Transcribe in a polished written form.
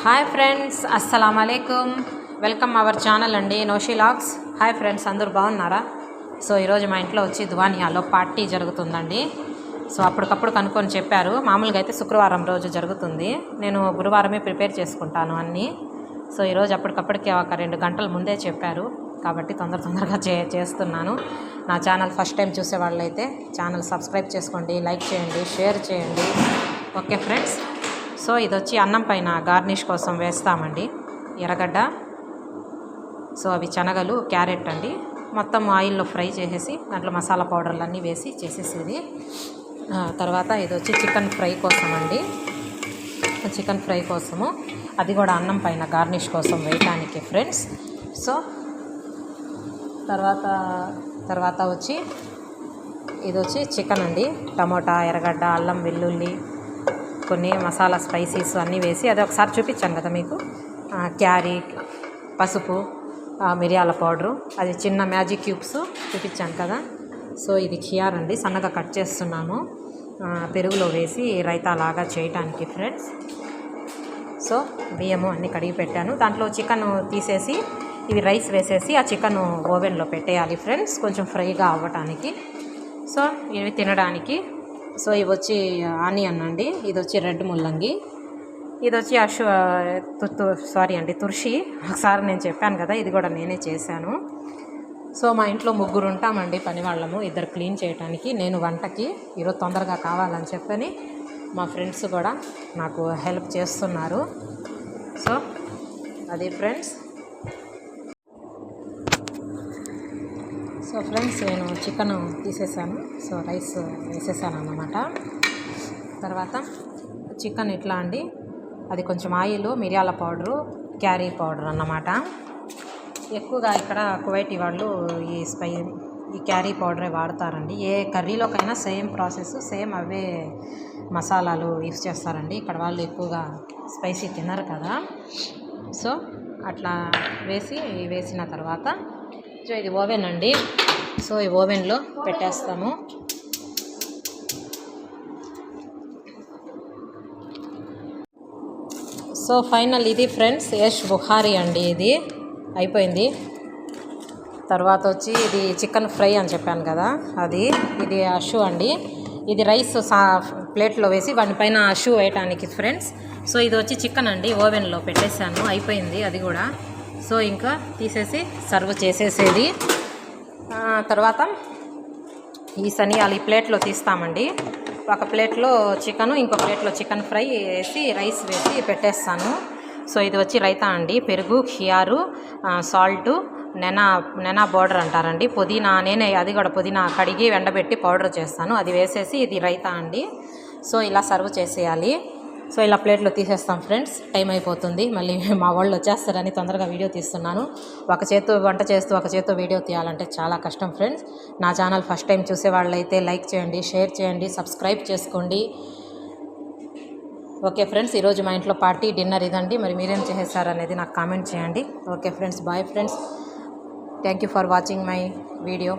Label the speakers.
Speaker 1: Hi friends, అస్సలం అలైకుమ్. Welcome our channel అండి, నోషి logs. Hi friends, అందరూ బాగున్నారా? సో ఈరోజు మా ఇంట్లో వచ్చి దువానియాలో పార్టీ జరుగుతుందండి. సో అప్పటికప్పుడు కనుక్కొని చెప్పారు. మామూలుగా అయితే శుక్రవారం రోజు జరుగుతుంది. నేను గురువారమే ప్రిపేర్ చేసుకుంటాను అన్నీ. సో ఈరోజు అప్పటికప్పటికి ఒక 2 గంటల ముందే చెప్పారు కాబట్టి తొందరగా చేస్తున్నాను. నా ఛానల్ ఫస్ట్ టైం చూసే వాళ్ళైతే ఛానల్ సబ్స్క్రైబ్ చేసుకోండి, లైక్ చేయండి, షేర్ చేయండి. Okay friends. సో ఇది వచ్చి అన్నం పైన గార్నిష్ కోసం వేస్తామండి. ఎర్రగడ్డ, సో అవి శనగలు, క్యారెట్ అండి. మొత్తం ఆయిల్లో ఫ్రై చేసేసి దాంట్లో మసాలా పౌడర్లు అన్నీ వేసి చేసేసేది. తర్వాత ఇది వచ్చి చికెన్ ఫ్రై కోసం అండి. చికెన్ ఫ్రై కోసము, అది కూడా అన్నం పైన గార్నిష్ కోసం వేయటానికి ఫ్రెండ్స్. సో తర్వాత వచ్చి ఇది వచ్చి చికెన్ అండి. టమోటా, ఎర్రగడ్డ, అల్లం, వెల్లుల్లి, కొన్ని మసాలా స్పైసీస్ అన్నీ వేసి, అది ఒకసారి చూపించాను కదా మీకు. క్యారీ, పసుపు, మిరియాల పౌడరు, అది చిన్న మ్యాజిక్ క్యూబ్స్ చూపించాను కదా. సో ఇది ఖియార్ అండి, సన్నగా కట్ చేస్తున్నాము పెరుగులో వేసి రైతా లాగా చేయటానికి ఫ్రెండ్స్. సో బియ్యము అన్నీ కడిగి పెట్టాను. దాంట్లో చికెన్ తీసేసి ఇవి రైస్ వేసేసి ఆ చికెన్ ఓవెన్లో పెట్టేయాలి ఫ్రెండ్స్, కొంచెం ఫ్రైగా అవ్వటానికి. సో ఇవి తినడానికి. సో ఇవి వచ్చి ఆనియన్ అండి, ఇది వచ్చి రెడ్ ముల్లంగి, ఇది వచ్చి తుర్షి. ఒకసారి నేను చెప్పాను కదా, ఇది కూడా నేనే చేశాను. సో మా ఇంట్లో 3 ఉంటామండి పని వాళ్ళము, 2 క్లీన్ చేయడానికి, నేను వంటకి. ఈరోజు తొందరగా కావాలని చెప్పని మా ఫ్రెండ్స్ కూడా నాకు హెల్ప్ చేస్తున్నారు. సో అది ఫ్రెండ్స్. సో ఫ్రెండ్స్, నేను చికెన్ తీసేసాను. సో రైస్ వేసేసాను అన్నమాట. తర్వాత చికెన్ ఇట్లా అండి, అది కొంచెం ఆయిల్, మిరియాల పౌడరు, క్యారీ పౌడర్ అన్నమాట. ఎక్కువగా ఇక్కడ కువైటీ వాళ్ళు ఈ క్యారీ పౌడరే వాడతారండి. ఏ కర్రీలోకైనా సేమ్ ప్రాసెస్, సేమ్ అవే మసాలాలు యూస్ చేస్తారండి. ఇక్కడ వాళ్ళు ఎక్కువగా స్పైసీ తినరు కదా. సో అట్లా వేసిన తర్వాత సో ఇది ఓవెన్ అండి. సో ఈ ఓవెన్లో పెట్టేస్తాము. సో ఫైనల్ ఇది ఫ్రెండ్స్, యష్ బుఖారీ అండి, ఇది అయిపోయింది. తర్వాత వచ్చి ఇది చికెన్ ఫ్రై అని చెప్పాను కదా, ఇది అషు అండి. ఇది రైస్ ప్లేట్లో వేసి వాటిపైన అషు వేయటానికి ఫ్రెండ్స్. సో ఇది వచ్చి చికెన్ అండి, ఓవెన్లో పెట్టేశాను, అయిపోయింది అది కూడా. సో ఇంకా తీసేసి సర్వ్ చేసేసేది. తర్వాత ఈ సనియాలు ఈ ప్లేట్లో తీస్తామండి. ఒక ప్లేట్లో చికెను, ఇంకో ప్లేట్లో చికెన్ ఫ్రై వేసి రైస్ వేసి పెట్టేస్తాను. సో ఇది వచ్చి రైతా అండి, పెరుగు, ఖియారు, సాల్టు, నెనా పౌడర్ అంటారండి, పుదీనా. అది కూడా పుదీనా కడిగి ఎండబెట్టి పౌడర్ చేస్తాను, అది వేసేసి ఇది రైతా అండి. సో ఇలా సర్వ్ చేసేయాలి. సో ఇలా ప్లేట్లో తీసేస్తాం ఫ్రెండ్స్, టైం అయిపోతుంది, మళ్ళీ మా వాళ్ళు వచ్చేస్తారని తొందరగా వీడియో తీస్తున్నాను. ఒక చేత్తో వంట చేస్తూ ఒక చేత్తో వీడియో తీయాలంటే చాలా కష్టం ఫ్రెండ్స్. నా ఛానల్ ఫస్ట్ టైం చూసే వాళ్ళైతే లైక్ చేయండి, షేర్ చేయండి, సబ్స్క్రైబ్ చేసుకోండి. ఓకే ఫ్రెండ్స్, ఈరోజు మా ఇంట్లో పార్టీ డిన్నర్ ఇదండి. మరి మీరేం చేసేసారు అనేది నాకు కామెంట్ చేయండి. Okay friends, bye friends. Thank you for watching my video.